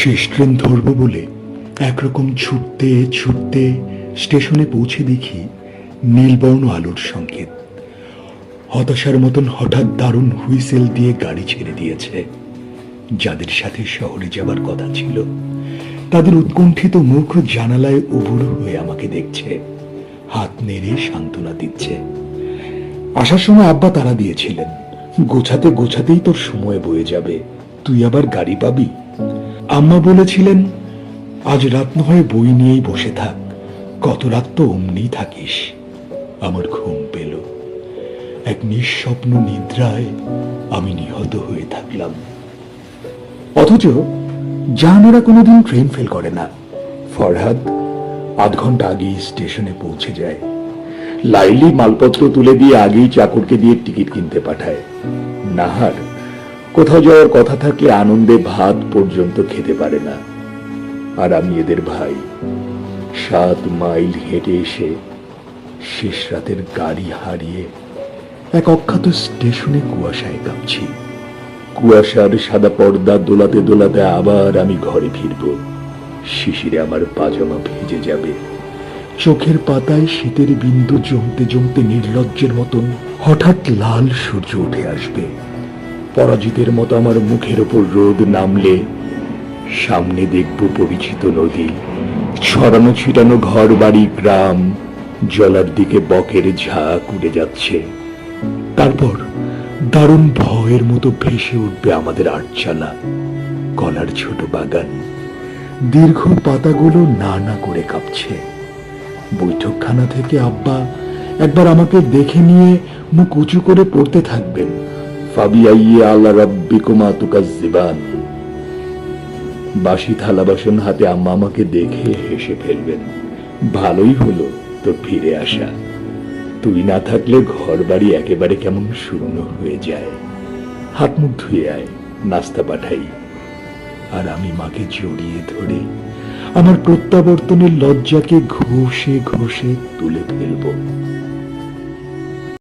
শেষ ট্রেন ধরব বলে একরকম ছুটতে ছুটতে স্টেশনে পৌঁছে দেখি নীলবর্ণ আলোর সংকেত। হতাশার মতন হঠাৎ দারুণ হুইসেল দিয়ে গাড়ি ছেড়ে দিয়েছে। যাদের সাথে শহরে যাবার কথা ছিল তাদের উৎকণ্ঠিত মুখ জানালায় উবুড় হয়ে আমাকে দেখছে, হাত নেড়ে সান্ত্বনা দিচ্ছে। আসার সময় আব্বা তাড়া দিয়েছিলেন, গোছাতে গোছাতেই তোর সময় বয়ে যাবে, তুই আবার গাড়ি পাবি। আম্মা বলেছিলেন, আজ রাত না হয় বই নিয়েই বসে থাক, কত রাত তো অমনি থাকিস। আমার ঘুম পেল। এক নিঃস্বপ্ন নিদ্রায় আমি নিহত হয়ে থাকলাম। অথচ জাহানারা কোনোদিন ট্রেন ফেল করে না। ফরহাদ আধ ঘন্টা আগেই স্টেশনে পৌঁছে যায়। লাইলি মালপত্র তুলে দিয়ে আগেই চাকরকে দিয়ে টিকিট কিনতে পাঠায়। নাহার কোথাও যাওয়ার কথা থাকলে আনন্দে ভাত পর্যন্ত খেতে পারে না। আর আমি এদের ভাই 7 মাইল হেঁটে এসে শেষ রাতের গাড়ি হারিয়ে এক অখ্যাত স্টেশনে কুয়াশায় কাঁপছি। কুয়াশার সাদা পর্দা দোলাতে দোলাতে আবার আমি ঘরে ফিরব। শিশিরে আমার পাজামা ভিজে যাবে। চোখের পাতায় শীতের বিন্দু জমতে জমতে নির্লজ্জের মতন হঠাৎ লাল সূর্য উঠে আসবে। পরাজিতের মতো আমার মুখের ওপর রোদ নামলে সামনে দেখব পরিচিত নদী, ছড়ানো ছিটানো ঘর বাড়ি, গ্রাম, জলার দিকে বকের ঝাঁক উড়ে যাচ্ছে। তারপর দারুণ ভয়ের মতো ভেসে উঠবে আমাদের আটচালা, কলার ছোট বাগান। দীর্ঘ পাতাগুলো না না করে কাঁপছে। বৈঠকখানা থেকে আব্বা একবার আমাকে দেখে নিয়ে মুখ উঁচু করে পড়তে থাকবেন, ফাবিআইয়ি আলা রাব্বিকুমা তুকাজ্জিবান। বাসি থালা বাসন হাতে আম্মা আমাকে দেখে হেসে ফেলবেন, ভালোই হলো তোর ফিরে আসা, তুই না থাকলে ঘর বাড়ি একেবারে কেমন শূন্য হয়ে যায়। হাত মুখ ধুয়ে আয়, নাস্তা পাঠাই। আর আমি মাকে জড়িয়ে ধরে আমার প্রত্যাবর্তনের লজ্জাকে ঘষে ঘষে তুলে ফেলব।